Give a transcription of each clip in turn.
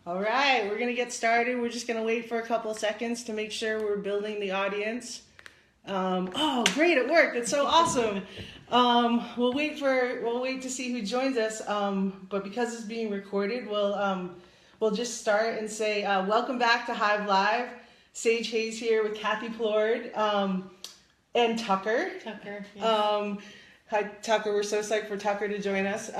All right, we're going to get started. We're just going to wait for a couple of seconds to make sure we're building the audience. Oh, great, it worked. That's so awesome. We'll wait to see who joins us. But because it's being recorded, we'll just start and say welcome back to Hive Live. Sage Hayes here with Cathy Plourde and Tucker. Yes. Hi, Tucker. We're so psyched for Tucker to join us.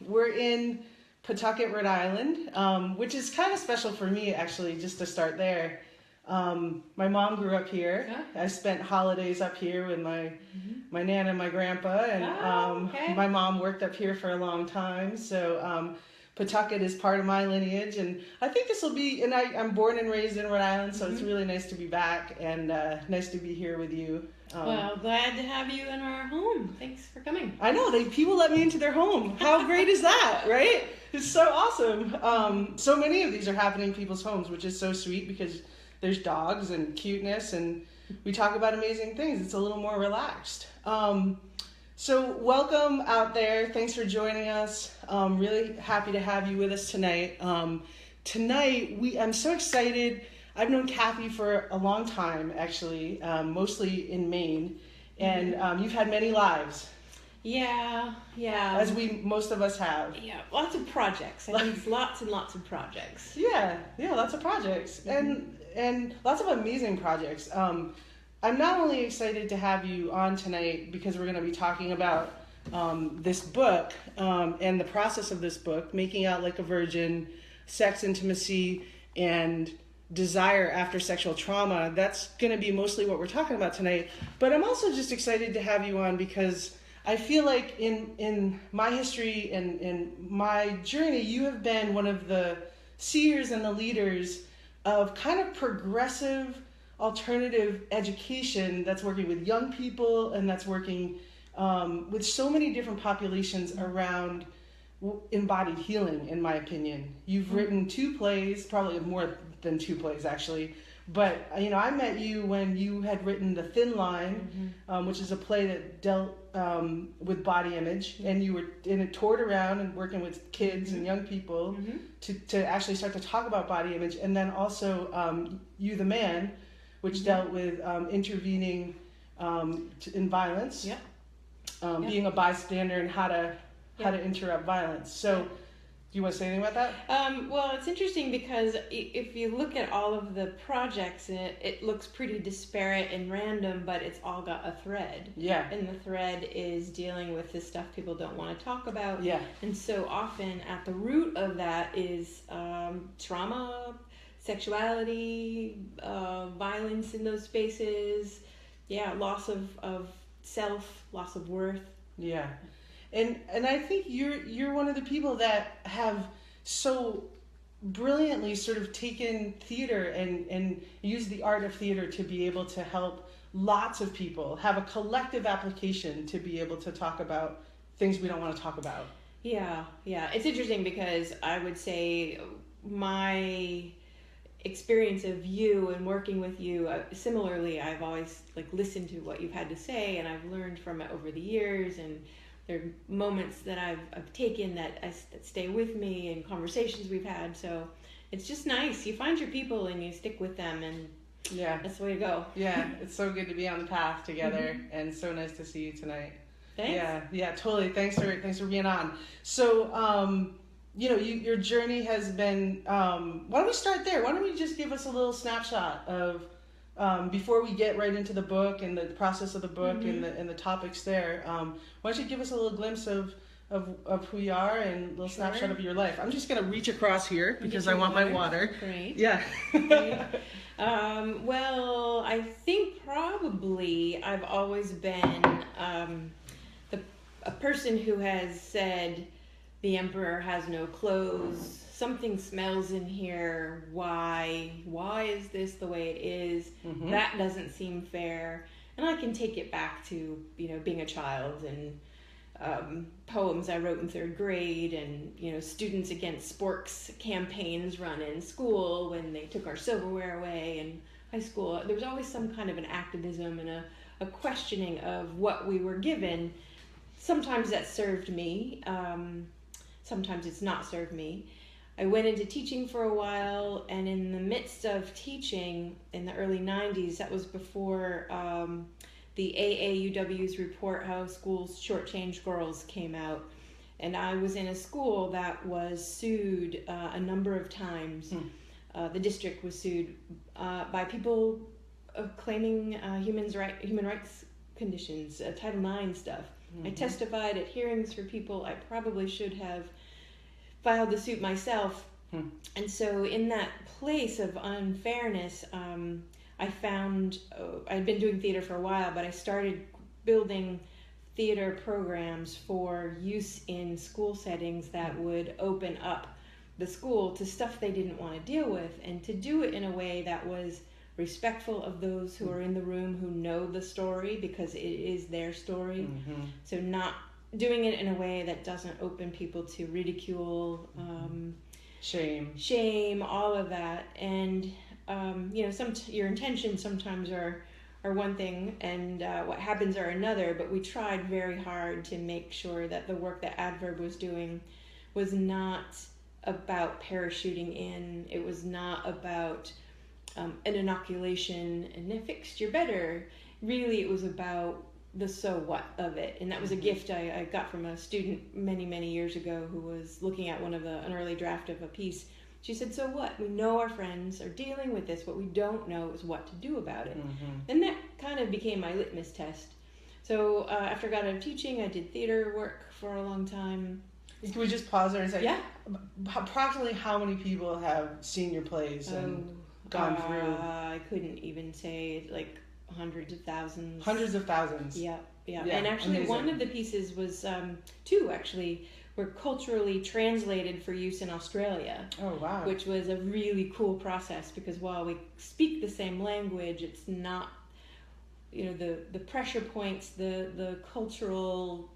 We're in Pawtucket, Rhode Island, which is kind of special for me, actually, just to start there. My mom grew up here. Yeah. I spent holidays up here with my nana and my grandpa, and my mom worked up here for a long time. So Pawtucket is part of my lineage, and I think this will be, and I'm born and raised in Rhode Island, so it's really nice to be back and nice to be here with you. Well, glad to have you in our home. Thanks for coming. I know, people let me into their home. How great is that, right? It's so awesome. So many of these are happening in people's homes, which is so sweet because there's dogs and cuteness, and we talk about amazing things. It's a little more relaxed. So welcome out there. Thanks for joining us. Really happy to have you with us tonight. Tonight, I'm so excited. I've known Cathy for a long time, actually, mostly in Maine, and you've had many lives. Yeah. As most of us have. Yeah, lots of projects. I think lots and lots of projects. Yeah, lots of projects, and lots of amazing projects. I'm not only excited to have you on tonight because we're going to be talking about this book and the process of this book, Making Out Like a Virgin, Sex, Intimacy, and Desire After Sexual Trauma. That's going to be mostly what we're talking about tonight. But I'm also just excited to have you on because I feel like in my history and in my journey, you have been one of the seers and the leaders of kind of progressive alternative education that's working with young people and that's working with so many different populations around embodied healing, in my opinion. You've written 2 plays, probably more than 2 plays actually, but I met you when you had written The Thin Line, which is a play that dealt with body image, and you were toured around and working with kids and young people to actually start to talk about body image, and then also You the Man, which dealt with intervening in violence, being a bystander and how to interrupt violence. So do you want to say anything about that? Well, it's interesting because if you look at all of the projects, it looks pretty disparate and random, but it's all got a thread. Yeah. And the thread is dealing with the stuff people don't want to talk about. Yeah. And so often at the root of that is trauma, sexuality, violence in those spaces, loss of self, loss of worth. Yeah. And I think you're one of the people that have so brilliantly sort of taken theater and used the art of theater to be able to help lots of people have a collective application to be able to talk about things we don't want to talk about. Yeah. It's interesting because I would say my experience of you and working with you, similarly, I've always listened to what you've had to say, and I've learned from it over the years, and there are moments that I've taken that stay with me and conversations we've had. So it's just nice. You find your people and you stick with them, and that's the way to go. Yeah, it's so good to be on the path together, and so nice to see you tonight. Thanks. Yeah, totally. Thanks for being on. So, your journey has been. Why don't we start there? Why don't we just give us a little snapshot of before we get right into the book and the process of the book and the topics there. Why don't you give us a little glimpse of who you are and a little snapshot of your life? I'm just going to reach across here because I want my water. Great. Yeah. Great. Well, I think probably I've always been a person who has said the emperor has no clothes. Something smells in here. Why is this the way it is? That doesn't seem fair. And I can take it back to, being a child and poems I wrote in 3rd grade and, students against sports campaigns run in school when they took our silverware away in high school. There was always some kind of an activism and a questioning of what we were given. Sometimes that served me. Sometimes it's not served me. I went into teaching for a while, and in the midst of teaching in the early 90s, that was before the AAUW's report, How Schools Shortchange Girls, came out. And I was in a school that was sued a number of times. The district was sued by people claiming human rights conditions, Title IX stuff. I testified at hearings for people I probably should have filed the suit myself. And so in that place of unfairness, I found, I'd been doing theater for a while, but I started building theater programs for use in school settings that would open up the school to stuff they didn't want to deal with, and to do it in a way that was respectful of those who are in the room, who know the story, because it is their story. So not doing it in a way that doesn't open people to ridicule, shame, all of that. And your intentions sometimes are one thing, and what happens are another, but we tried very hard to make sure that the work that Add Verb was doing was not about parachuting in. It was not about an inoculation and a fixture better. Really, it was about the so what of it. And that was a gift I got from a student many years ago who was looking at an early draft of a piece. She said, so what? We know our friends are dealing with this. What we don't know is what to do about it. And that kind of became my litmus test. So after I got out of teaching, I did theater work for a long time. Can we just pause there and say, yeah, approximately how many people have seen your plays and gone through? I couldn't even say, like hundreds of thousands. Hundreds of thousands. Yeah. And actually, amazing. One of the pieces was two actually were culturally translated for use in Australia. Oh wow! Which was a really cool process, because while we speak the same language, it's not, the pressure points, the cultural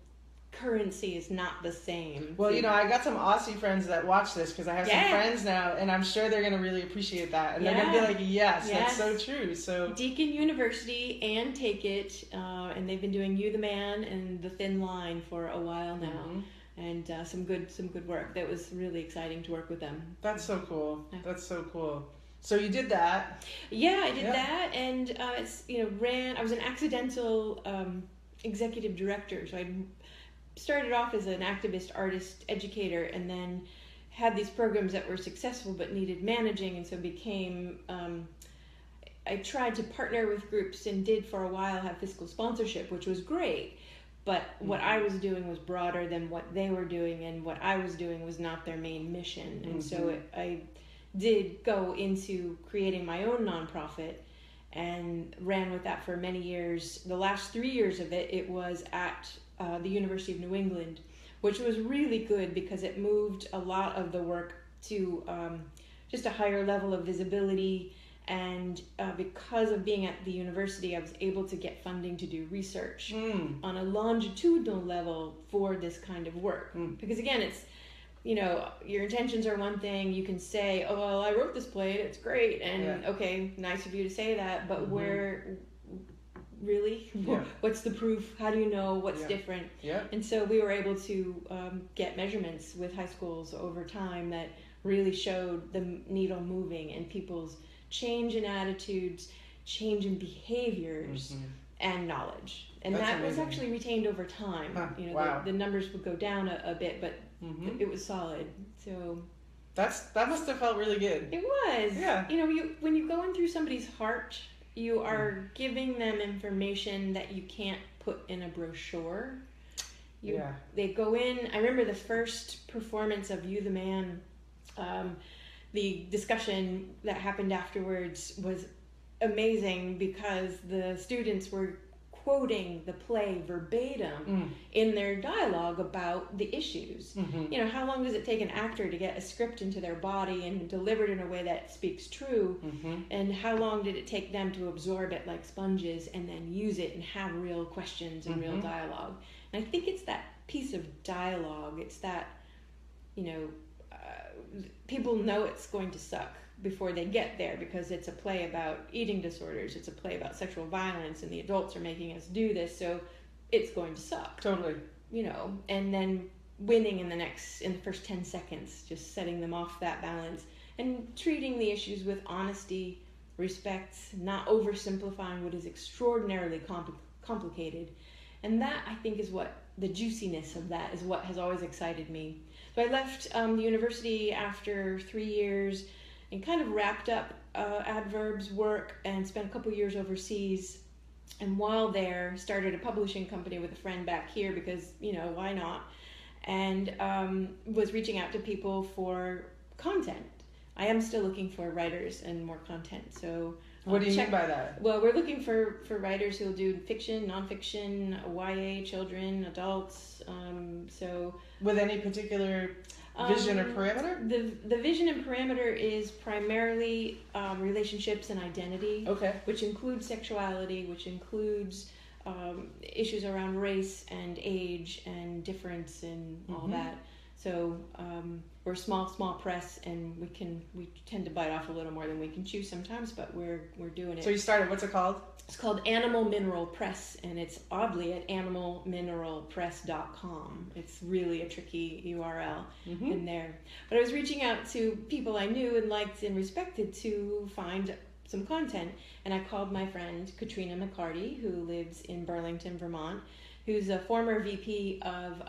currency is not the same. Well, I got some Aussie friends that watch this, because I have some friends now, and I'm sure they're going to really appreciate that, and they're going to be like, yes, that's so true. So Deakin University and Take It, and they've been doing You the Man and The Thin Line for a while now, and some good work. That was really exciting to work with them. That's so cool. That's so cool. So you did that. Yeah, I did that, and I was an accidental executive director, so I started off as an activist, artist, educator, and then had these programs that were successful but needed managing, and so became, I tried to partner with groups and did for a while have fiscal sponsorship, which was great, but what I was doing was broader than what they were doing, and what I was doing was not their main mission. And so I did go into creating my own nonprofit and ran with that for many years. The last 3 years of it was at the University of New England, which was really good because it moved a lot of the work to just a higher level of visibility, and because of being at the university, I was able to get funding to do research on a longitudinal level for this kind of work. Because again, it's, your intentions are one thing. You can say, oh, well, I wrote this play, it's great, and okay, nice of you to say that, but where... Really? What's the proof? How do you know what's different? And so we were able to get measurements with high schools over time that really showed the needle moving, and people's change in attitudes, change in behaviors, and knowledge. And that's amazing. Was actually retained over time. The numbers would go down a bit, but it was solid. So that must have felt really good. It was. Yeah. When you go in through somebody's heart, you are giving them information that you can't put in a brochure. They go in. I remember the first performance of You the Man. The discussion that happened afterwards was amazing, because the students were quoting the play verbatim in their dialogue about the issues. How long does it take an actor to get a script into their body and deliver it in a way that speaks true? And how long did it take them to absorb it like sponges and then use it and have real questions and real dialogue? And I think it's that piece of dialogue. It's that, people know it's going to suck before they get there, because it's a play about eating disorders, it's a play about sexual violence, and the adults are making us do this, so it's going to suck. Totally. And then winning in the first 10 seconds, just setting them off that balance and treating the issues with honesty, respect, not oversimplifying what is extraordinarily complicated. And that, I think, is what the juiciness of that is what has always excited me. So I left the university after 3 years and kind of wrapped up Add Verb's work and spent a couple years overseas. And while there, started a publishing company with a friend back here because, why not? And was reaching out to people for content. I am still looking for writers and more content. So what do you mean by that? Well, we're looking for writers who will do fiction, nonfiction, YA, children, adults. So with any particular vision or parameter? The vision and parameter is primarily relationships and identity, which includes sexuality, which includes issues around race and age and difference and all that. So we're small press, and we tend to bite off a little more than we can chew sometimes, but we're doing it. So you started, what's it called? It's called Animal Mineral Press, and it's oddly at animalmineralpress.com. It's really a tricky URL in there. But I was reaching out to people I knew and liked and respected to find some content, and I called my friend Catriona McHardy, who lives in Burlington, Vermont, who's a former VP of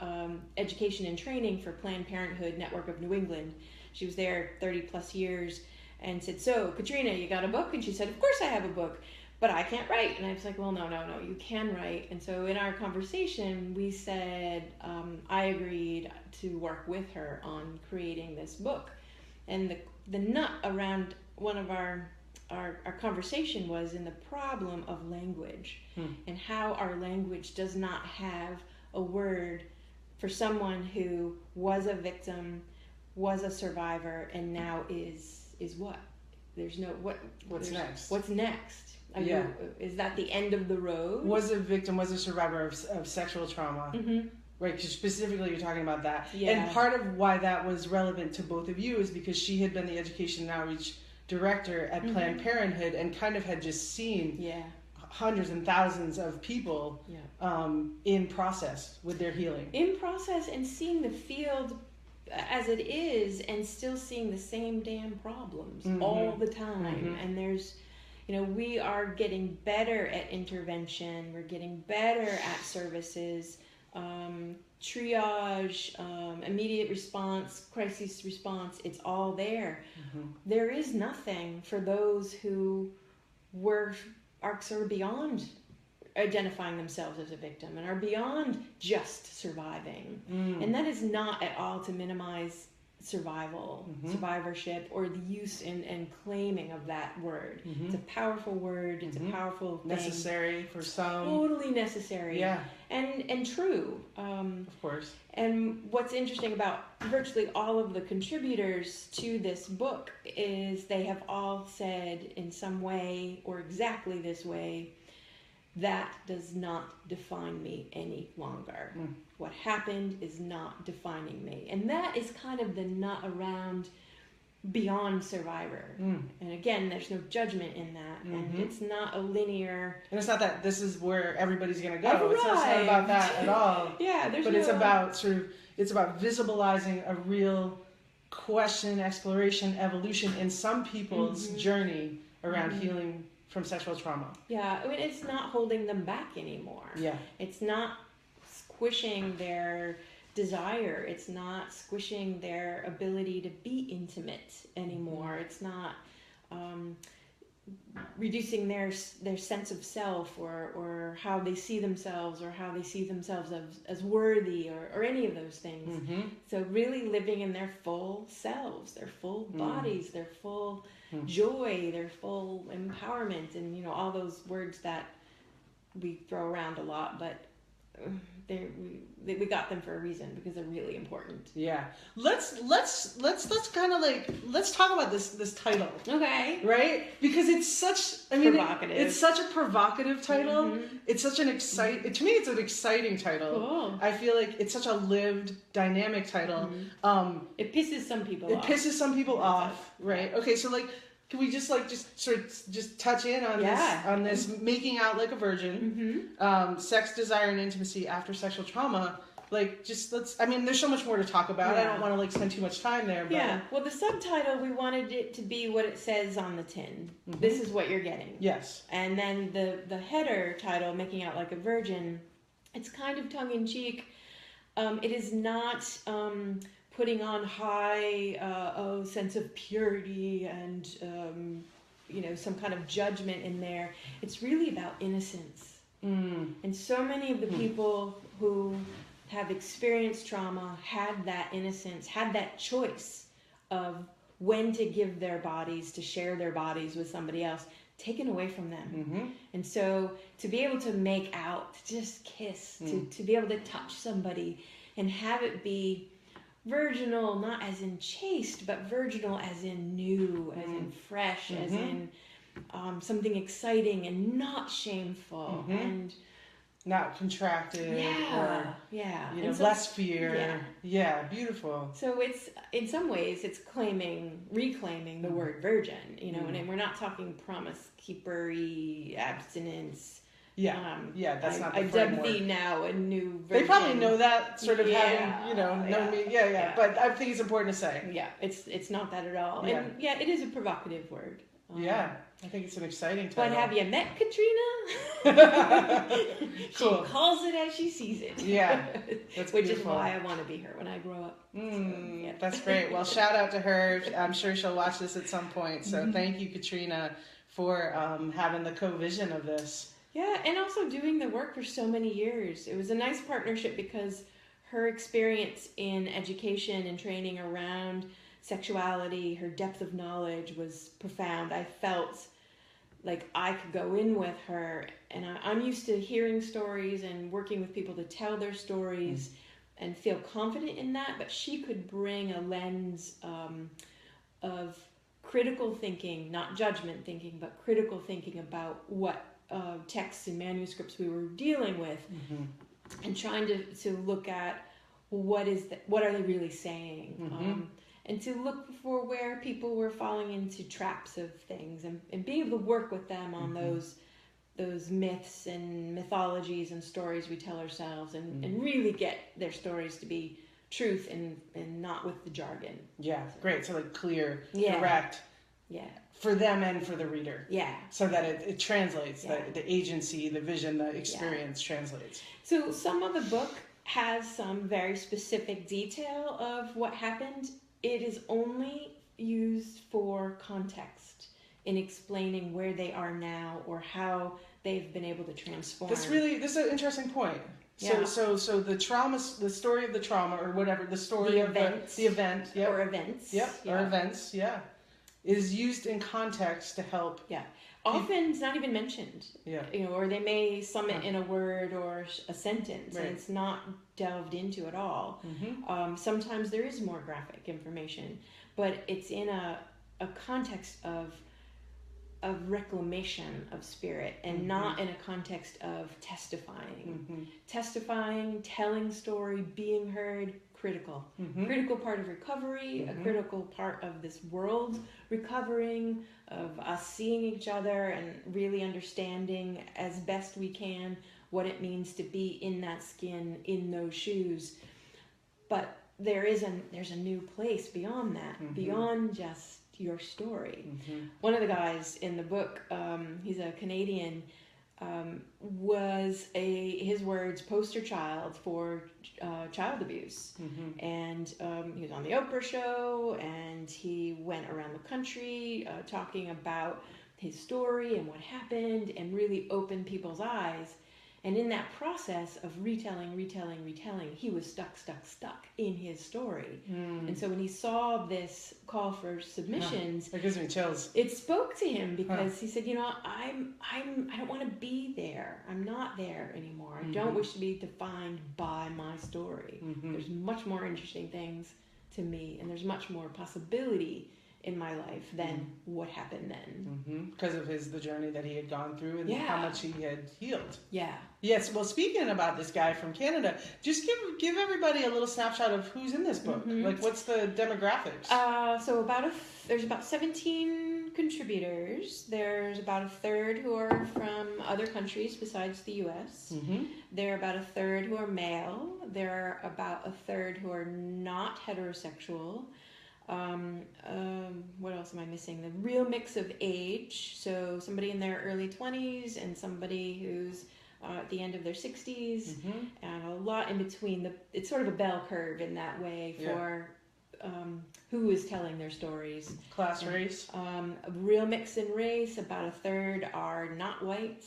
Education and Training for Planned Parenthood Network of New England. She was there 30 plus years, and said, "So, Catriona, you got a book?" And she said, "Of course I have a book, but I can't write." And I was like, "Well, no, you can write." And so in our conversation, we said, I agreed to work with her on creating this book. And the nut around one of our conversation was in the problem of language and how our language does not have a word for someone who was a victim, was a survivor, and now is what? There's no what's next? What's next? Is that the end of the road? Was a victim, was a survivor of sexual trauma. Right, because specifically you're talking about that. And part of why that was relevant to both of you is because she had been the education and outreach director at Planned Parenthood and kind of had just seen hundreds and thousands of people in process with their healing. In process, and seeing the field as it is and still seeing the same damn problems all the time. And there's, we are getting better at intervention. We're getting better at services, triage, immediate response, crisis response. It's all there. There is nothing for those who are sort of beyond identifying themselves as a victim and are beyond just surviving. And that is not at all to minimize survivorship, or the use and claiming of that word. It's a powerful word. It's a powerful thing. Necessary for some. Totally necessary. And true. Of course. And what's interesting about virtually all of the contributors to this book is they have all said in some way or exactly this way, that does not define me any longer. What happened is not defining me. And that is kind of the nut around beyond survivor. And again, there's no judgment in that. And it's not a linear... And it's not that this is where everybody's going to go. It's not about that at all. But it's about it's about visibilizing a real question, exploration, evolution in some people's journey around healing from sexual trauma. I mean, it's not holding them back anymore. It's not squishing their desire. It's not squishing their ability to be intimate anymore. It's not reducing their sense of self or how they see themselves or how they see themselves as worthy or any of those things. So really living in their full selves, their full bodies, their full joy, their full empowerment, and all those words that we throw around a lot, but we got them for a reason because they're really important. Let's kind of let's talk about this title. Right? Because it's such provocative. It's such a provocative title. It's such an to me it's an exciting title. Cool. I feel like it's such a lived, dynamic title. It pisses some people off. It pisses some people off, right? Okay, so can we just touch in on this making out like a virgin, sex, desire, and intimacy after sexual trauma? like, just there's so much more to talk about. I don't want to like spend too much time there. But... Yeah. Well, the subtitle, we wanted it to be what it says on the tin. Mm-hmm. This is what you're getting. Yes. And then the header title, Making Out Like a Virgin, it's kind of tongue-in-cheek. It is not putting on high sense of purity and some kind of judgment in there. It's really about innocence. And so many of the people who have experienced trauma had that innocence, had that choice of when to give their bodies, to share their bodies with somebody else, taken away from them. Mm-hmm. And so to be able to make out, to just kiss, to be able to touch somebody and have it be virginal, not as in chaste, but virginal as in new, as in fresh, as in something exciting and not shameful and not contracted or less fear. Yeah, beautiful. So it's, in some ways, it's reclaiming the word virgin, and we're not talking promise keeper-y abstinence. That's not the I dub thee now a new virgin. They probably know that, sort of having, known me. Yeah. But I think it's important to say. Yeah, it's not that at all. Yeah. And it is a provocative word. I think it's an exciting title. But have you met Catriona? Cool. She calls it as she sees it. Yeah, that's which beautiful. is why I want to be her when I grow up. That's great. Well, shout out to her. I'm sure she'll watch this at some point. So thank you, Catriona, for having the co-vision of this. Yeah, and also doing the work for so many years. It was a nice partnership because her experience in education and training around sexuality, her depth of knowledge was profound. I felt like I could go in with her, and I'm used to hearing stories and working with people to tell their stories and feel confident in that, but she could bring a lens of critical thinking, not judgment thinking, but critical thinking about what texts and manuscripts we were dealing with, and trying to look at what are they really saying, and to look for where people were falling into traps of things, and being able to work with them on those myths and mythologies and stories we tell ourselves, and really get their stories to be truth and not with the jargon. Yeah, great. So like clear, direct. Yeah. For them and for the reader. Yeah. So that it translates, the agency, the vision, the experience translates. So some of the book has some very specific detail of what happened. It is only used for context in explaining where they are now or how they've been able to transform. This is an interesting point. Yeah. So the trauma, the story of the trauma, or whatever, the story of the event, or events, or events, is used in context to help. Yeah. Often it's not even mentioned. Yeah. Or they may sum it in a word or a sentence, and it's not delved into at all. Sometimes there is more graphic information, but it's in a context of reclamation of spirit, and not in a context of testifying. Testifying, telling story, being heard, critical. Critical part of recovery, a critical part of this world recovering, of us seeing each other and really understanding as best we can what it means to be in that skin, in those shoes. But there's a new place beyond that, beyond just your story. One of the guys in the book, he's a Canadian, was his words, poster child for child abuse. And he was on the Oprah show, and he went around the country talking about his story and what happened, and really opened people's eyes. And in that process of retelling, he was stuck in his story. And so when he saw this call for submissions, that gives me chills. It spoke to him because he said, I don't want to be there. I'm not there anymore. I don't wish to be defined by my story. There's much more interesting things to me, and there's much more possibility in my life than what happened then. Because of the journey that he had gone through, and how much he had healed. Yeah. Yes. Well, speaking about this guy from Canada, just give everybody a little snapshot of who's in this book. Like, what's the demographics? So there's about 17 contributors. There's about a third who are from other countries besides the U.S. There are about a third who are male. There are about a third who are not heterosexual. What else am I missing? The real mix of age. So somebody in their early 20s and somebody who's at the end of their 60s, and a lot in between. It's sort of a bell curve in that way for who is telling their stories. Class, race. A real mix in race. About a third are not white,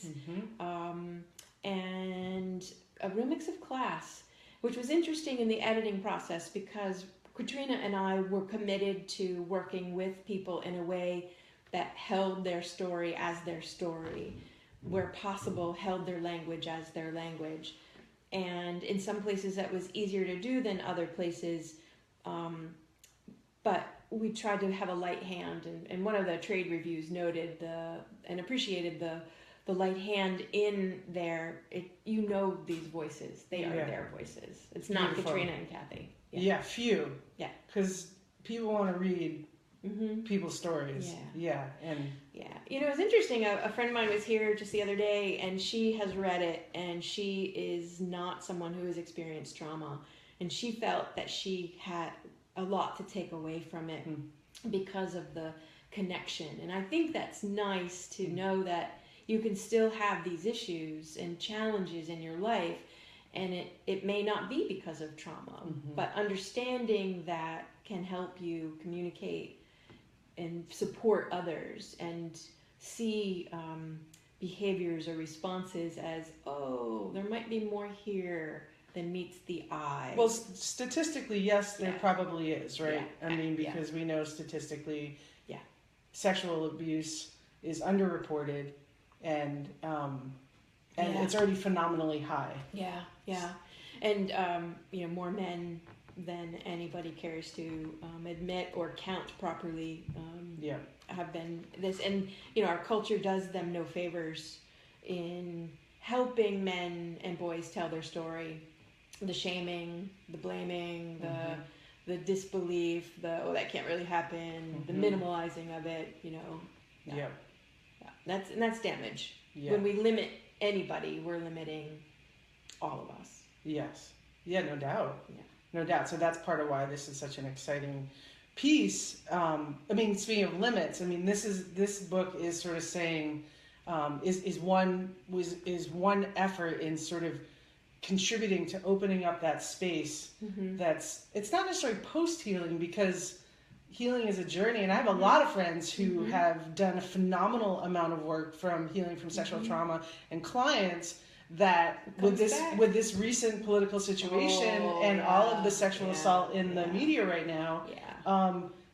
and a real mix of class, which was interesting in the editing process because Catriona and I were committed to working with people in a way that held their story as their story, where possible held their language as their language. And in some places that was easier to do than other places, but we tried to have a light hand, and one of the trade reviews noted and appreciated the light hand in there. These voices, they are their voices. It's not Catriona and Cathy. Few. Yeah. Because people want to read people's stories. And it was interesting. A friend of mine was here just the other day, and she has read it, and she is not someone who has experienced trauma, and she felt that she had a lot to take away from it because of the connection. And I think that's nice to know that you can still have these issues and challenges in your life, and it may not be because of trauma, but understanding that can help you communicate and support others and see behaviors or responses as, oh, there might be more here than meets the eye. Well, statistically, yes, there probably is, right? I mean, because we know statistically sexual abuse is underreported, and it's already phenomenally high. And more men than anybody cares to admit or count properly have been this. And our culture does them no favors in helping men and boys tell their story. The shaming, the blaming, the disbelief, that can't really happen, the minimalizing of it, That's damage. When we limit anybody, we're limiting all of us. Yes. Yeah, no doubt. No doubt. So that's part of why this is such an exciting piece. Speaking of limits, this book is sort of saying is one effort in sort of contributing to opening up that space. It's not necessarily post-healing, because healing is a journey, and I have a lot of friends who have done a phenomenal amount of work from healing from sexual trauma, and clients that with this recent political situation all of the sexual assault in the media right now,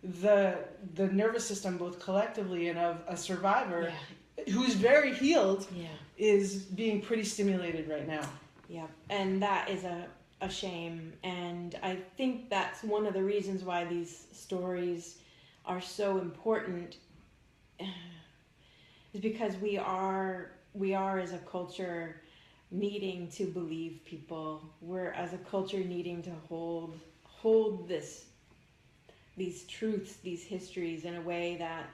the nervous system, both collectively and of a survivor who's very healed, is being pretty stimulated right now. And that is a shame, and I think that's one of the reasons why these stories are so important, is because we are as a culture needing to believe people. We're as a culture needing to hold these truths, these histories in a way that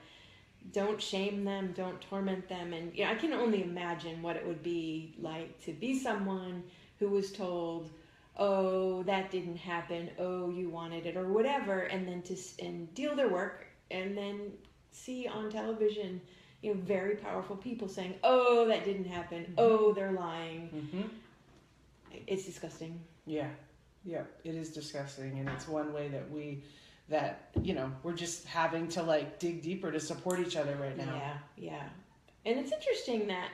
don't shame them, don't torment them. And I can only imagine what it would be like to be someone who was told, oh, that didn't happen, oh, you wanted it, or whatever, and then and deal their work, and then see on television very powerful people saying, oh, that didn't happen, oh, they're lying. It's disgusting. Yeah, it is disgusting, and it's one way that we're just having to dig deeper to support each other right now. And it's interesting that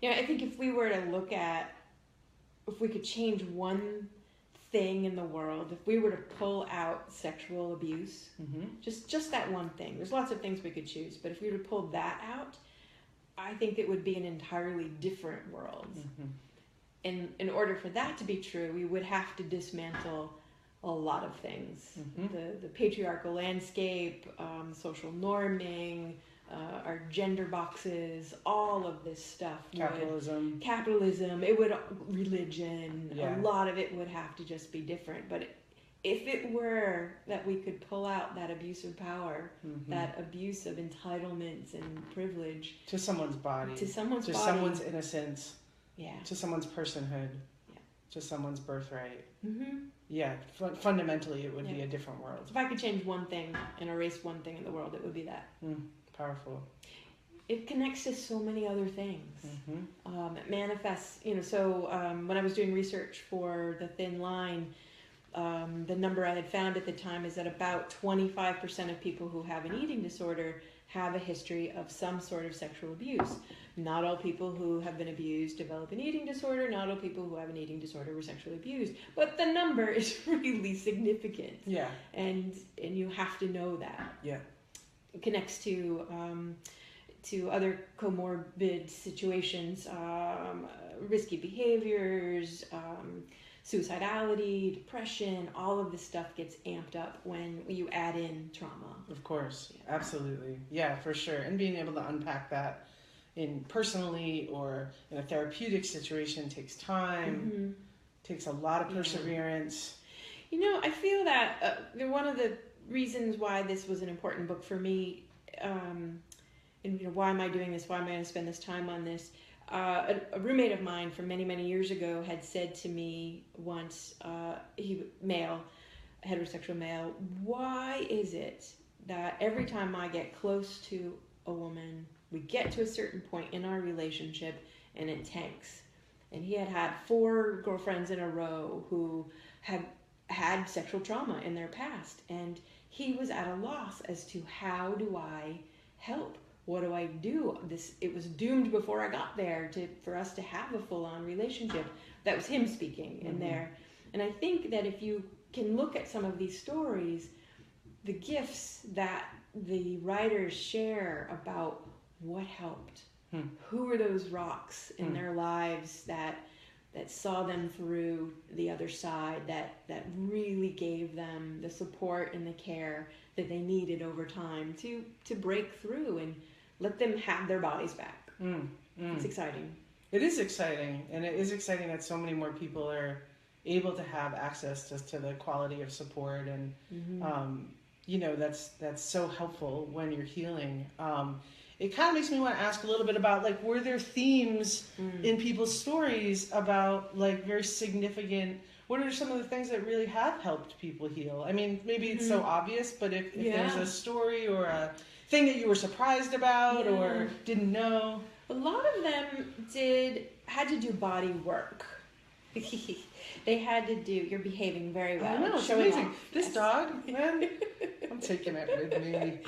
I think if we were to look at, if we could change one thing in the world, if we were to pull out sexual abuse, just that one thing, there's lots of things we could choose, but if we were to pull that out, I think it would be an entirely different world. And in order for that to be true, we would have to dismantle a lot of things. The patriarchal landscape, social norming, our gender boxes, all of this stuff. Capitalism, religion, a lot of it would have to just be different. But if it were that we could pull out that abuse of power, that abuse of entitlements and privilege to someone's body, to someone's innocence, to someone's personhood, to someone's birthright. Yeah, fundamentally it would be a different world. If I could change one thing and erase one thing in the world, it would be that. Powerful. It connects to so many other things. It manifests, so when I was doing research for The Thin Line, the number I had found at the time is that about 25% of people who have an eating disorder have a history of some sort of sexual abuse. Not all people who have been abused develop an eating disorder. Not all people who have an eating disorder were sexually abused. But the number is really significant. Yeah. And you have to know that. Yeah. It connects to other comorbid situations, risky behaviors, suicidality, depression. All of this stuff gets amped up when you add in trauma. Of course, absolutely. Yeah, for sure. And being able to unpack that in personally or in a therapeutic situation takes time, takes a lot of perseverance. I feel that one of the reasons why this was an important book for me, and why am I doing this? Why am I going to spend this time on this? A roommate of mine from many, many years ago had said to me once, heterosexual male, why is it that every time I get close to a woman, we get to a certain point in our relationship and it tanks? And he had 4 girlfriends in a row who had had sexual trauma in their past, and he was at a loss as to how do I help? What do I do? It was doomed before I got there for us to have a full-on relationship. That was him speaking in there. And I think that if you can look at some of these stories, the gifts that the writers share about what helped, who were those rocks in their lives that saw them through the other side, that really gave them the support and the care that they needed over time to break through and let them have their bodies back. It's exciting. It is exciting, and it is exciting that so many more people are able to have access to the quality of support, and that's so helpful when you're healing. It kind of makes me want to ask a little bit about, were there themes in people's stories about, very significant... What are some of the things that really have helped people heal? I mean, maybe it's so obvious, but if there's a story or a thing that you were surprised about or didn't know. A lot of them had to do body work. They had to do... You're behaving very well. I know, it's amazing. This dog, man, I'm taking it with me.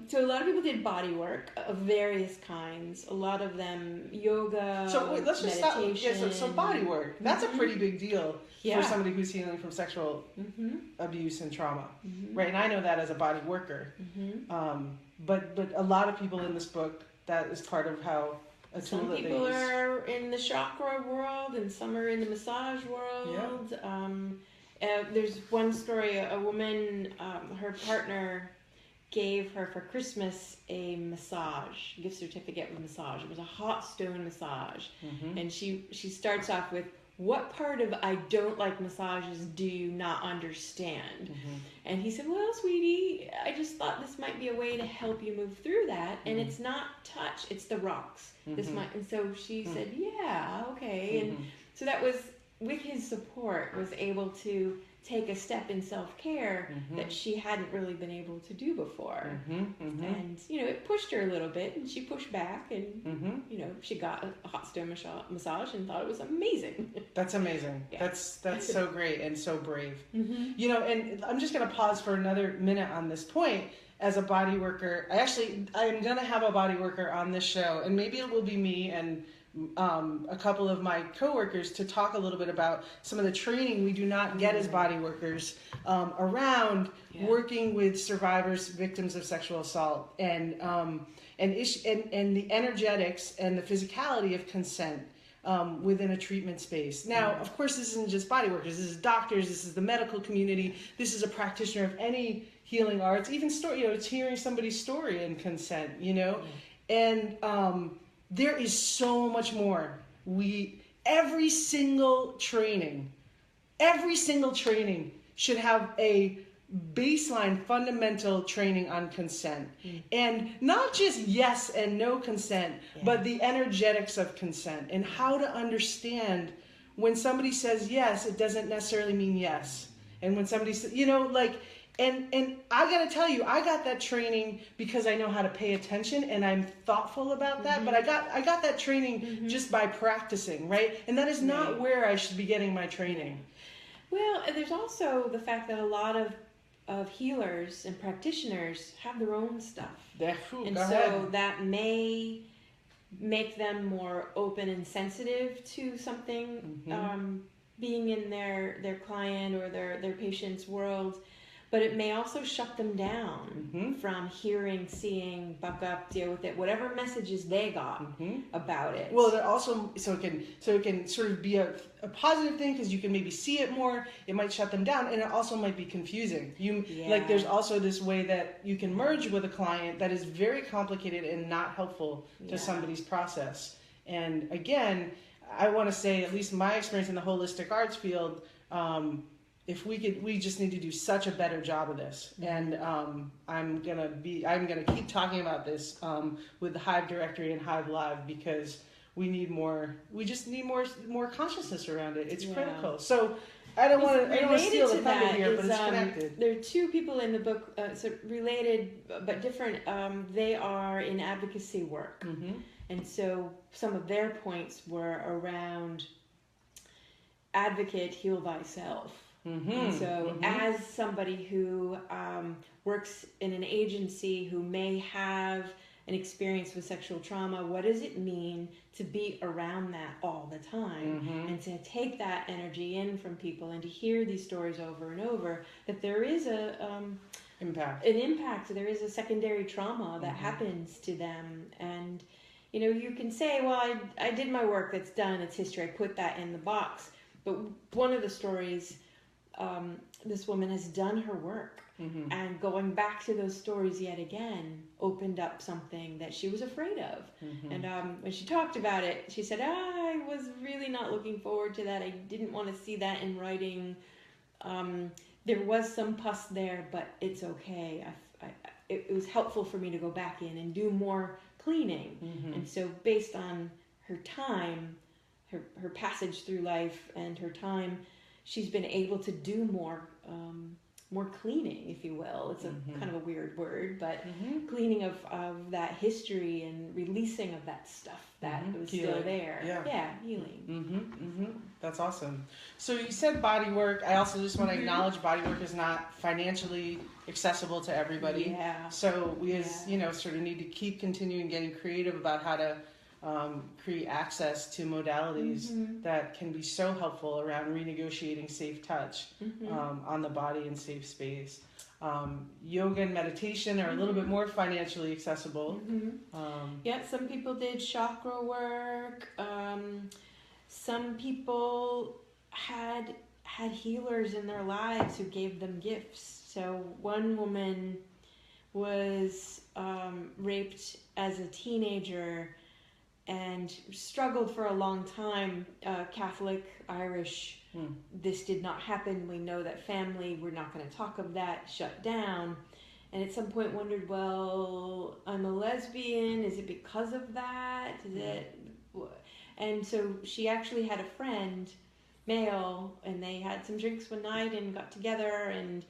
So a lot of people did body work of various kinds. A lot of them yoga, so wait, let's just meditation. Stop. Yeah, so body work. That's a pretty big deal for somebody who's healing from sexual abuse and trauma, right? And I know that as a body worker. But a lot of people in this book, that is part of how a tool that they use. Some people are in the chakra world, and some are in the massage world. Yeah. There's one story. A woman, her partner gave her for Christmas a massage, gift certificate with massage. It was a hot stone massage. And she starts off with, what part of I don't like massages do you not understand? And he said, well, sweetie, I just thought this might be a way to help you move through that. And it's not touch, it's the rocks. And so she said, yeah, okay. And so that was, with his support, was able to take a step in self-care that she hadn't really been able to do before. And, it pushed her a little bit, and she pushed back, and, she got a hot stone massage and thought it was amazing. That's amazing. Yeah. That's so great and so brave. And I'm just going to pause for another minute on this point. As a body worker, I'm going to have a body worker on this show, and maybe it will be me and a couple of my coworkers to talk a little bit about some of the training we do not get as body workers around working with survivors, victims of sexual assault, and the energetics and the physicality of consent within a treatment space. Now, of course, this isn't just body workers. This is doctors. This is the medical community. This is a practitioner of any healing arts. Even story, it's hearing somebody's story in consent. And there is so much more. Every single training should have a baseline fundamental training on consent, and not just yes and no consent, but the energetics of consent, and how to understand when somebody says yes, it doesn't necessarily mean yes. And when somebody says, and I gotta tell you, I got that training because I know how to pay attention and I'm thoughtful about that. But I got that training just by practicing, right? And that is not where I should be getting my training. Well, and there's also the fact that a lot of healers and practitioners have their own stuff. And so that may make them more open and sensitive to something being in their client or their patient's world. But it may also shut them down from hearing, seeing, buck up, deal with it, whatever messages they got about it. Well, it also so it can sort of be a positive thing because you can maybe see it more. It might shut them down, and it also might be confusing. Like there's also this way that you can merge with a client that is very complicated and not helpful to somebody's process. And again, I want to say, at least my experience in the holistic arts field. We just need to do such a better job of this. And I'm gonna keep talking about this with the Hive directory and Hive Live, because we just need more consciousness around it. It's critical. So I don't want to steal the thunder here, but it's connected. There are two people in the book, so related but different. They are in advocacy work, and so some of their points were around advocate, heal thyself. And so as somebody who works in an agency who may have an experience with sexual trauma, what does it mean to be around that all the time and to take that energy in from people and to hear these stories over and over, that there is an impact, there is a secondary trauma that happens to them. And you can say, well, I did my work, that's done, it's history, I put that in the box. But one of the stories, this woman has done her work, and going back to those stories yet again opened up something that she was afraid of. And when she talked about it, she said, I was really not looking forward to that. I didn't want to see that in writing. There was some pus there, but it's okay. It was helpful for me to go back in and do more cleaning. And so based on her time, her passage through life and her time, she's been able to do more cleaning, if you will. It's a kind of a weird word, but cleaning of that history and releasing of that stuff that was still there. Healing. That's awesome. So you said bodywork. I also just want to acknowledge bodywork is not financially accessible to everybody. So we sort of need to keep continuing getting creative about how to create access to modalities that can be so helpful around renegotiating safe touch on the body and safe space. Yoga and meditation are a little bit more financially accessible. Some people did chakra work. Some people had healers in their lives who gave them gifts. So one woman was raped as a teenager and struggled for a long time, Catholic, Irish. This did not happen. We know that family, we're not going to talk of that, shut down. And at some point wondered, well, I'm a lesbian. Is it because of that? Is it? And so she actually had a friend, male, and they had some drinks one night and got together, and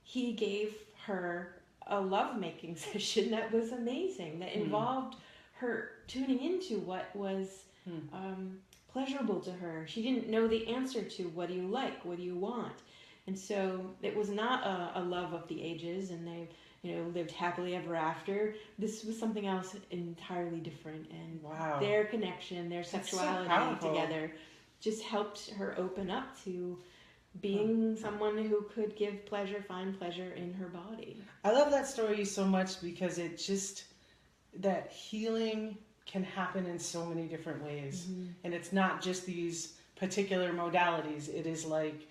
he gave her a lovemaking session that was amazing, that involved her tuning into what was pleasurable to her. She didn't know the answer to what do you like, what do you want. And so it was not a love of the ages, and they lived happily ever after. This was something else entirely different, and their connection, their sexuality together just helped her open up to being someone who could give pleasure, find pleasure in her body. I love that story so much because it just, that healing can happen in so many different ways. And it's not just these particular modalities. It is like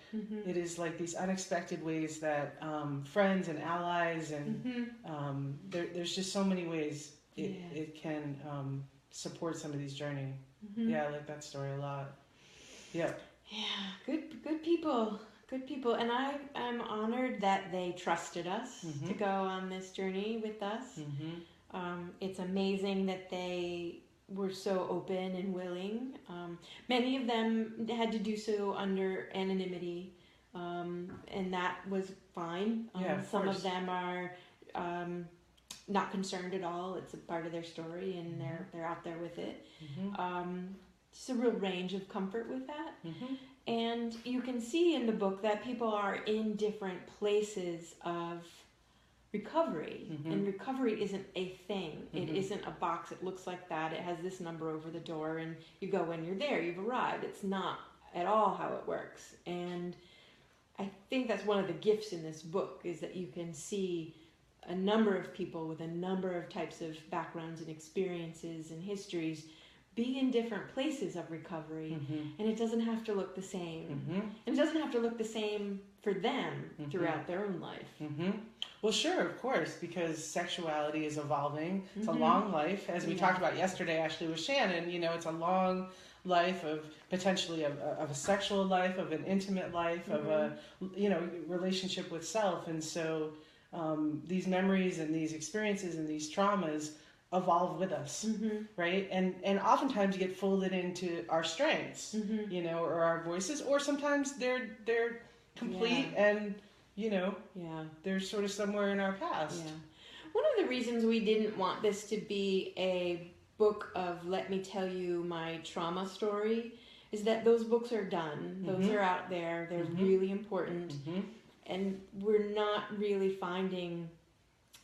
these unexpected ways that friends and allies and there's just so many ways it can support somebody's journey. I like that story a lot. Good people. Good people. And I'm honored that they trusted us to go on this journey with us. It's amazing that they were so open and willing. Many of them had to do so under anonymity, and that was fine. Some of them are not concerned at all. It's a part of their story, and they're out there with it. Just a real range of comfort with that. And you can see in the book that people are in different places of recovery. And recovery isn't a thing. It isn't a box. It looks like that. It has this number over the door, and you go when you're there. You've arrived. It's not at all how it works. And I think that's one of the gifts in this book, is that you can see a number of people with a number of types of backgrounds and experiences and histories be in different places of recovery, and it doesn't have to look the same. And it doesn't have to look the same for them throughout their own life. Well, sure, of course, because sexuality is evolving. It's a long life, as we talked about yesterday, actually, with Shannon. You know, it's a long life of potentially of a sexual life, of an intimate life, of a relationship with self, and so these memories and these experiences and these traumas evolve with us, right? And oftentimes get folded into our strengths, or our voices, or sometimes they're complete and they're sort of somewhere in our past. One of the reasons we didn't want this to be a book of let me tell you my trauma story is that those books are done. Those are out there. They're really important. And we're not really finding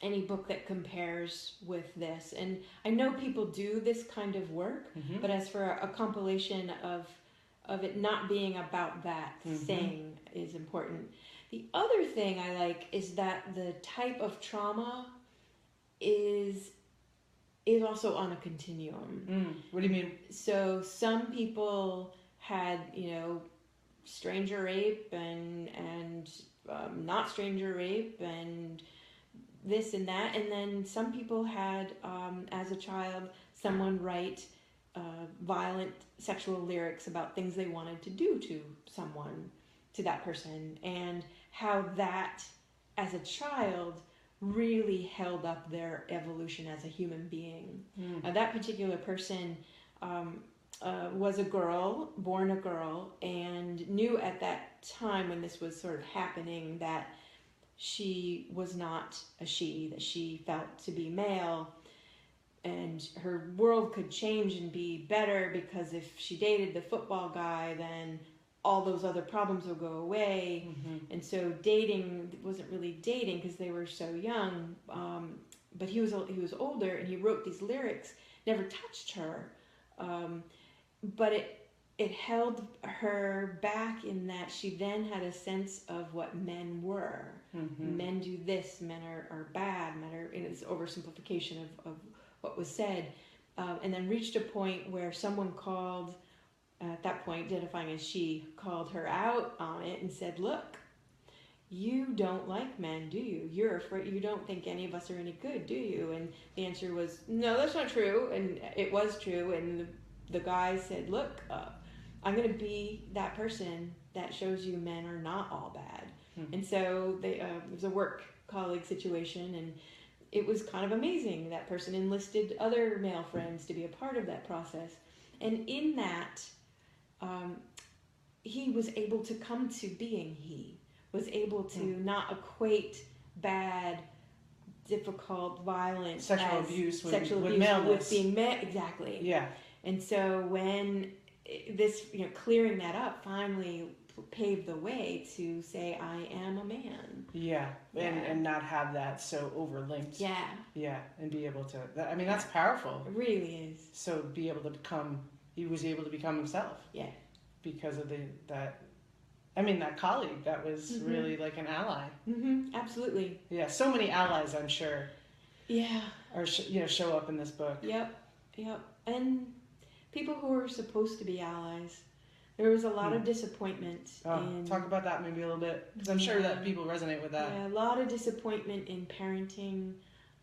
any book that compares with this. And I know people do this kind of work, but as for a compilation of it not being about that thing is important. The other thing I like is that the type of trauma is also on a continuum. What do you mean? So some people had, stranger rape and not stranger rape and this and that, and then some people had, as a child, someone write violent sexual lyrics about things they wanted to do to someone, to that person, and how that, as a child, really held up their evolution as a human being. That particular person was a girl, born a girl, and knew at that time when this was sort of happening that she was not a she, that she felt to be male, and her world could change and be better because if she dated the football guy, then all those other problems will go away. And so dating wasn't really dating because they were so young, but he was older, and he wrote these lyrics, never touched her, but it held her back in that she then had a sense of what men were. Men do this, men are bad, men are, and it's oversimplification of what was said, and then reached a point where someone called, at that point identifying as she, called her out on it and said, look, you don't like men, do you? You're afraid, you don't think any of us are any good, do you? And the answer was, no, that's not true. And it was true. And the guy said, look, I'm going to be that person that shows you men are not all bad. And so it was a work colleague situation, and it was kind of amazing. That person enlisted other male friends to be a part of that process. And in that, he was able to come to being he, was able to not equate bad, difficult, violent sexual abuse with maleness. With being exactly. Yeah. And so when this, clearing that up finally paved the way to say, I am a man. Yeah. And not have that so overlinked. Yeah. Yeah. And be able to, that's powerful. It really is. So be able to he was able to become himself. Yeah. Because of that colleague that was really like an ally. Absolutely. Yeah. So many allies, I'm sure. Yeah. Or, show up in this book. Yep. And people who were supposed to be allies. There was a lot of disappointment. Talk about that maybe a little bit, because I'm sure that people resonate with that. Yeah, a lot of disappointment in parenting,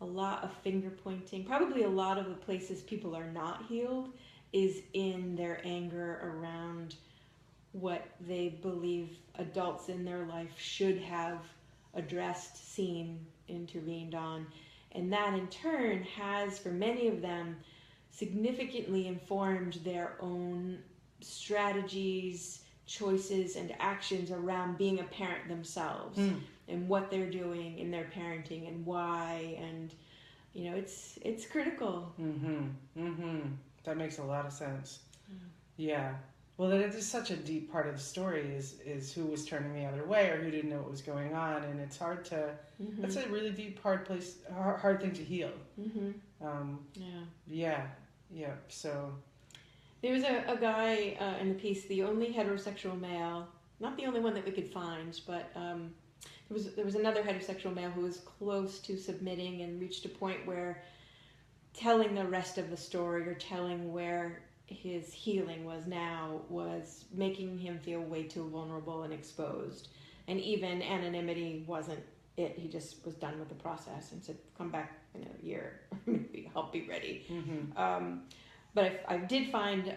a lot of finger pointing. Probably a lot of the places people are not healed is in their anger around what they believe adults in their life should have addressed, seen, intervened on. And that in turn has, for many of them, significantly informed their own strategies, choices, and actions around being a parent themselves, and what they're doing in their parenting and why. And, you know, it's critical. That makes a lot of sense. Yeah. Well, that is such a deep part of the story is who was turning the other way or who didn't know what was going on, and it's hard to. That's a really deep, hard thing to heal. Yeah. So there was a guy in the piece, the only heterosexual male, not the only one that we could find, but there was another heterosexual male who was close to submitting and reached a point where telling the rest of the story or telling where his healing was making him feel way too vulnerable and exposed, and even anonymity wasn't it. He just was done with the process and said, come back in a year, maybe I'll be ready. But I did find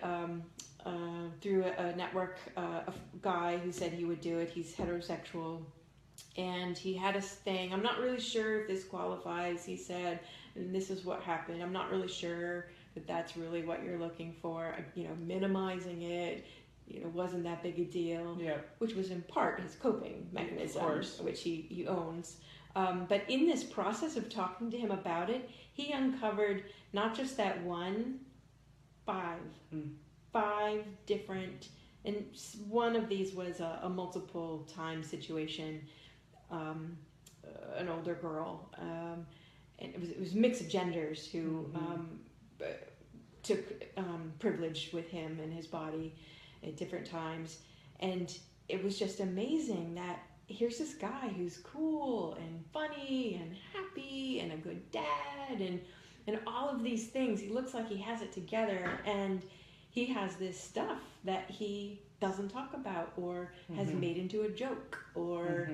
through a network a guy who said he would do it. He's heterosexual, and he had a thing. I'm not really sure if this qualifies, he said, and this is what happened. I'm not really sure that that's really what you're looking for. You know, minimizing it, you know, wasn't that big a deal. Yeah. Which was in part his coping mechanism, which he owns. But in this process of talking to him about it, he uncovered not just that five different, and one of these was a multiple time situation, an older girl, and it was a mix of genders who took privilege with him and his body at different times. And it was just amazing that here's this guy who's cool and funny and happy and a good dad and all of these things. He looks like he has it together, and he has this stuff that he doesn't talk about or has made into a joke or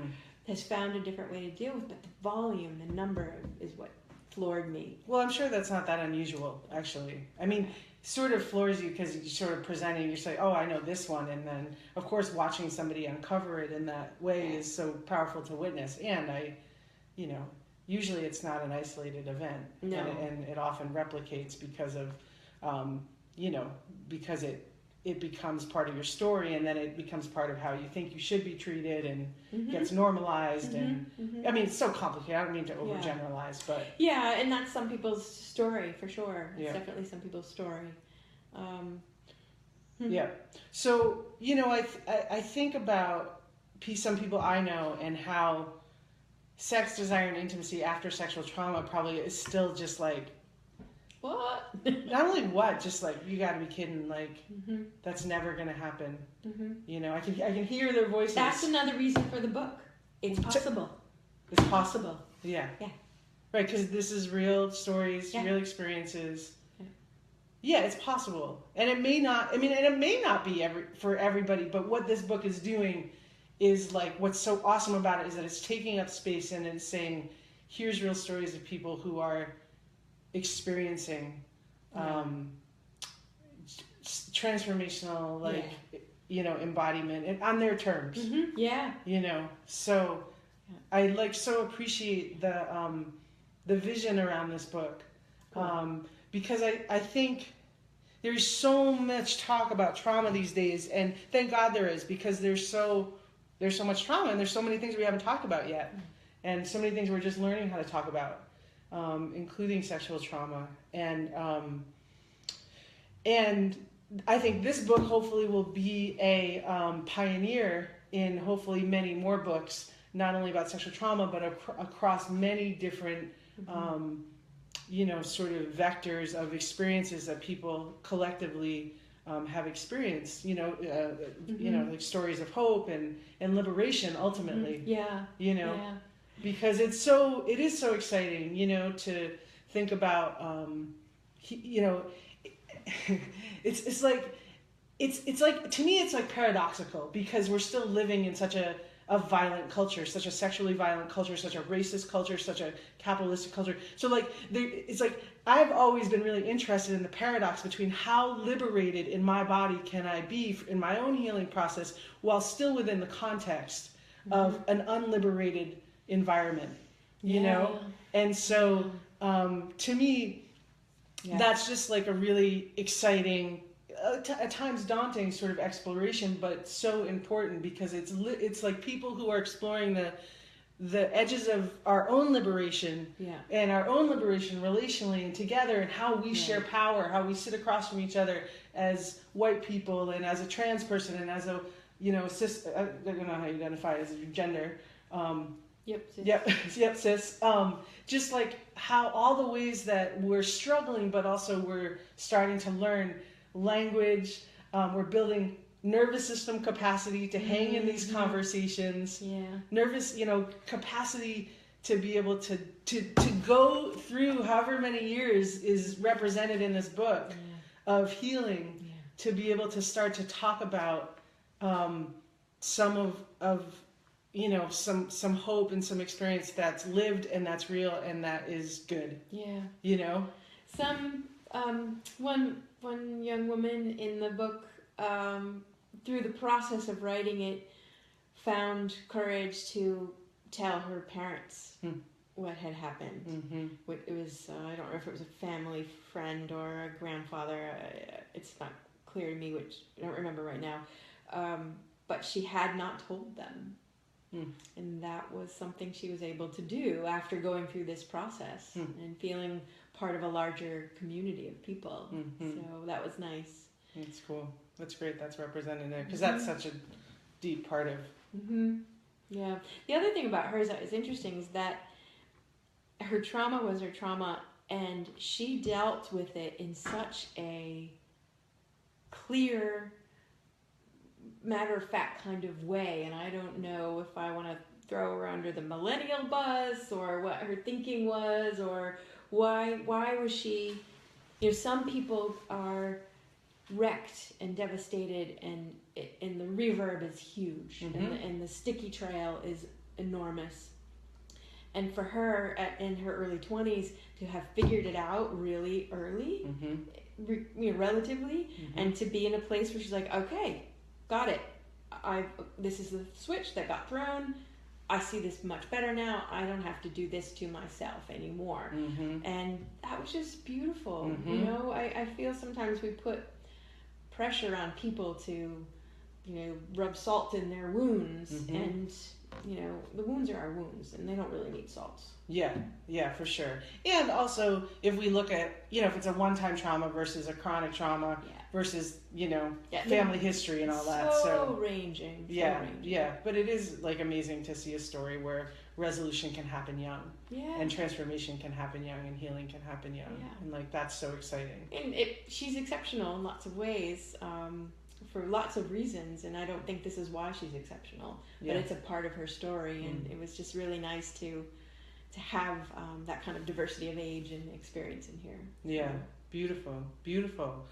has found a different way to deal with. But the volume, the number is what floored me. Well, I'm sure that's not that unusual, actually. I mean, sort of floors you because you're sort of presenting, you say, oh, I know this one. And then, of course, watching somebody uncover it in that way is so powerful to witness. And usually it's not an isolated event. No. And it often replicates because of, because it becomes part of your story, and then it becomes part of how you think you should be treated and gets normalized. And I mean, it's so complicated. I don't mean to overgeneralize, but yeah, and that's some people's story for sure. It's definitely some people's story. Yeah. So I think about some people I know and how sex, desire, and intimacy after sexual trauma probably is still just like. What? Not only what, just like, you gotta be kidding, like, that's never gonna happen. I can hear their voices. That's another reason for the book. It's possible. It's possible. Yeah. Yeah. Right, because this is real stories, real experiences. Yeah, it's possible. And it may not be for everybody, but what this book is doing is, like, what's so awesome about it is that it's taking up space and it's saying, here's real stories of people who are experiencing transformational embodiment and on their terms. So I so appreciate the vision around this book. Because I think there's so much talk about trauma these days, and thank God there is, because there's so much trauma and there's so many things we haven't talked about yet, and so many things we're just learning how to talk about. Including sexual trauma, and I think this book hopefully will be a pioneer in hopefully many more books, not only about sexual trauma but across many different sort of vectors of experiences that people collectively have experienced. Like stories of hope and liberation ultimately. Because it is so exciting, to think about, it's like, to me, it's like paradoxical, because we're still living in such a of violent culture, such a sexually violent culture, such a racist culture, such a capitalistic culture. So like, it's like, I've always been really interested in the paradox between how liberated in my body can I be in my own healing process while still within the context of an unliberated environment, you know? And so to me, that's just like a really exciting, at times daunting sort of exploration, but so important because it's like people who are exploring the edges of our own liberation and our own liberation relationally and together, and how we share power, how we sit across from each other as white people and as a trans person and as a, you know, cis, I don't know how you identify as your gender. Cis. Just like how all the ways that we're struggling, but also we're starting to learn language, we're building nervous system capacity to hang in these conversations, nervous, you know, capacity to be able to go through however many years is represented in this book of healing, to be able to start to talk about some of you know, some hope and some experience that's lived and that's real and that is good. You know? One young woman in the book, through the process of writing it, found courage to tell her parents what had happened. It was, I don't know if it was a family friend or a grandfather. It's not clear to me, which I don't remember right now. But she had not told them. And that was something she was able to do after going through this process and feeling part of a larger community of people. So that was nice. That's cool. That's great. That's represented there because that's such a deep part of. Yeah. The other thing about hers that is interesting is that her trauma was her trauma, and she dealt with it in such a clear, matter-of-fact kind of way, and I don't know if I want to throw her under the millennial bus or what her thinking was or why was she, you know, some people are wrecked and devastated and the reverb is huge and the sticky trail is enormous, and for her in her early 20s to have figured it out really early, you know, relatively, and to be in a place where she's like, okay, got it. This is the switch that got thrown. I see this much better now. I don't have to do this to myself anymore. And that was just beautiful. You know, I feel sometimes we put pressure on people to, you know, rub salt in their wounds, and, you know, the wounds are our wounds and they don't really need salt. Yeah, for sure. And also, if we look at, you know, if it's a one-time trauma versus a chronic trauma versus, you know, family history and all that. So ranging. But it is like amazing to see a story where resolution can happen young. And transformation can happen young and healing can happen young. And like, that's so exciting. And she's exceptional in lots of ways, for lots of reasons, and I don't think this is why she's exceptional, but it's a part of her story, and it was just really nice to have that kind of diversity of age and experience in here. So. Beautiful.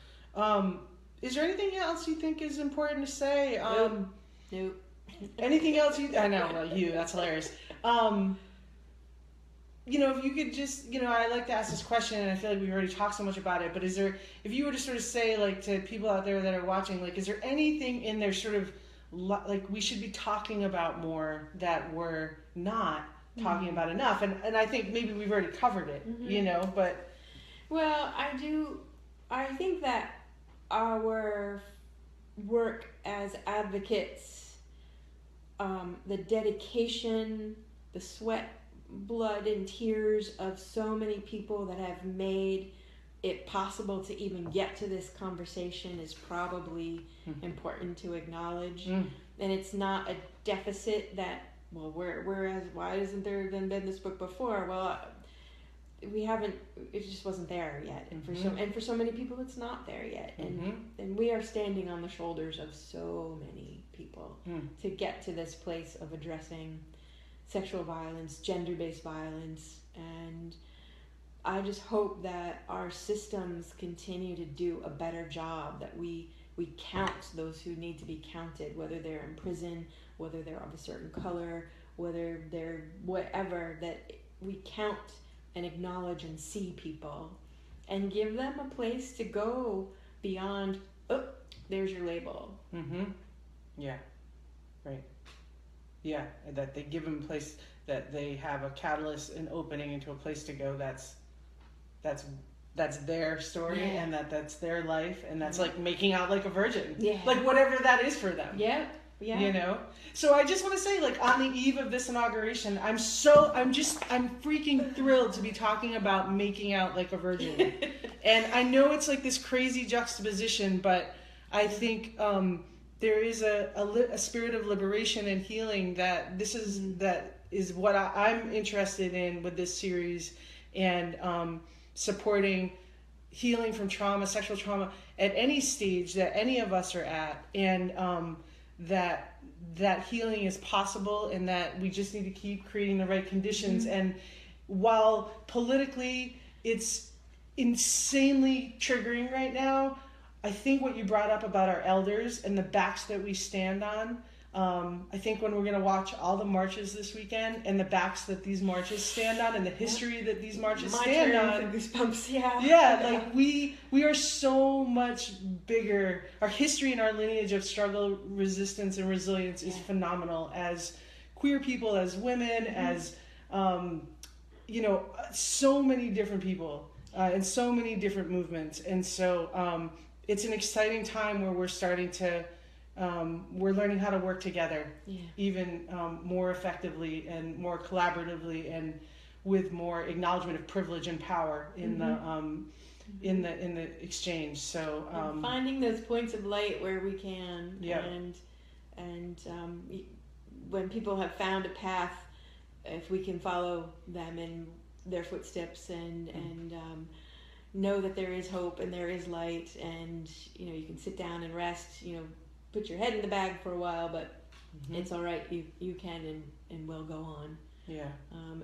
Is there anything else you think is important to say? Nope. Anything else I know, well, that's hilarious. You know, if you could just, you know, I like to ask this question and I feel like we've already talked so much about it, but is there, if you were to sort of say, like, to people out there that are watching, like, is there anything in there sort of, like, we should be talking about more that we're not talking about enough? And I think maybe we've already covered it, you know, but... Well, I think that our work as advocates, the dedication, the sweat, blood and tears of so many people that have made it possible to even get to this conversation is probably important to acknowledge. And it's not a deficit that, well, why hasn't there been this book before? Well, we haven't, it just wasn't there yet. And for so many people, it's not there yet. And we are standing on the shoulders of so many people to get to this place of addressing sexual violence, gender-based violence, and I just hope that our systems continue to do a better job, that we count those who need to be counted, whether they're in prison, whether they're of a certain color, whether they're whatever, that we count and acknowledge and see people and give them a place to go beyond, oh, there's your label. Mm-hmm. Yeah. Right. Yeah. That they give them a place, that they have a catalyst, an opening into a place to go that's their story, and that's their life, and that's like making out like a virgin. Yeah. Like whatever that is for them. Yeah. Yeah. You know? So I just want to say, like, on the eve of this inauguration, I'm freaking thrilled to be talking about making out like a virgin. And I know it's like this crazy juxtaposition, but I think there is a spirit of liberation and healing that is what I'm interested in with this series, and supporting healing from trauma, sexual trauma, at any stage that any of us are at, and that healing is possible, and that we just need to keep creating the right conditions. Mm-hmm. And while politically it's insanely triggering right now, I think what you brought up about our elders and the backs that we stand on, I think when we're going to watch all the marches this weekend and the backs that these marches stand on and the history that these marches stand on, goosebumps, like we are so much bigger. Our history and our lineage of struggle, resistance, and resilience is phenomenal as queer people, as women, as so many different people and so many different movements. And so it's an exciting time where we're starting to we're learning how to work together even more effectively and more collaboratively, and with more acknowledgement of privilege and power in the exchange. So finding those points of light where we can, and when people have found a path, if we can follow them in their footsteps and know that there is hope and there is light, and you can sit down and rest, put your head in the bag for a while, but it's all right. You can and will go on. Yeah.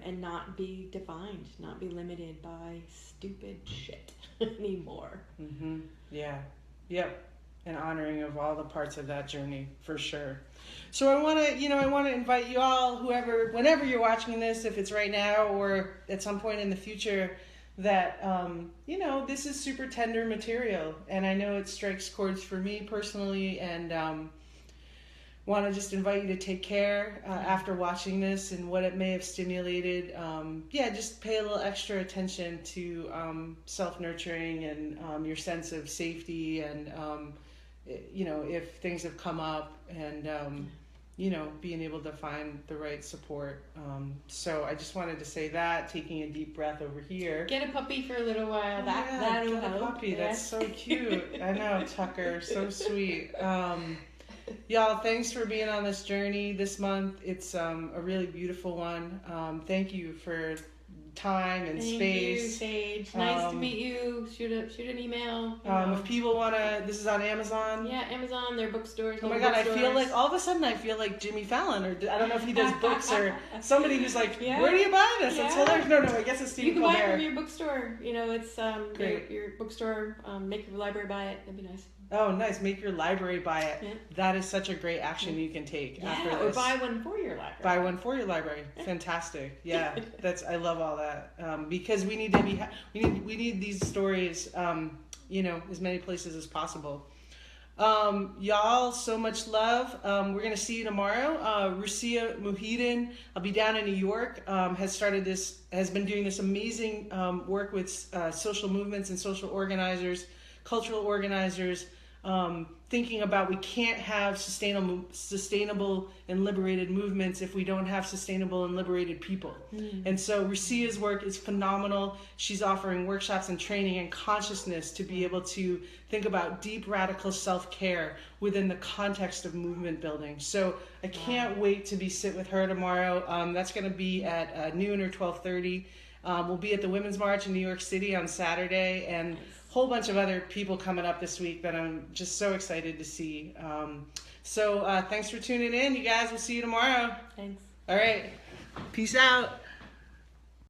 And not be defined, not be limited by stupid shit anymore. Mm-hmm. Yeah. Yep. An honoring of all the parts of that journey, for sure. So I want to invite you all, whenever you're watching this, if it's right now or at some point in the future, that this is super tender material, and I know it strikes chords for me personally, and want to just invite you to take care after watching this and what it may have stimulated. Just pay a little extra attention to self-nurturing and your sense of safety, and if things have come up, and being able to find the right support. So I just wanted to say that, taking a deep breath over here. Get a puppy for a little while. That'll help. A puppy. Yeah. That's so cute. I know, Tucker. So sweet. Y'all, thanks for being on this journey this month. It's a really beautiful one. Thank you for time and space. Thank you, Sage. Nice to meet you. Shoot an email. If people want to, this is on Amazon. Yeah, Amazon, their bookstores. Oh my God, I feel like, all of a sudden I feel like Jimmy Fallon, or I don't know if he does books, or somebody who's like, where do you buy this? It's hilarious. No, I guess it's Stephen Colbert. You can buy it from your bookstore. It's your bookstore. Make your library buy it. That'd be nice. Oh, nice. Make your library buy it. Yeah. That is such a great action you can take after this. Or buy one for your library. Buy one for your library. Fantastic. Yeah, I love all that, because we need to we need these stories, as many places as possible. Y'all, so much love. We're gonna see you tomorrow. Rusia Muhidin, I'll be down in New York. Has been doing this amazing work with social movements and social organizers, cultural organizers, thinking about we can't have sustainable and liberated movements if we don't have sustainable and liberated people. And so Rusia's work is phenomenal. She's offering workshops and training and consciousness to be able to think about deep radical self-care within the context of movement building. So I can't wait to sit with her tomorrow. That's going to be at noon or 12:30. We'll be at the Women's March in New York City on Saturday, and whole bunch of other people coming up this week that I'm just so excited to see. So thanks for tuning in, you guys. We'll see you tomorrow. Thanks. All right. Peace out.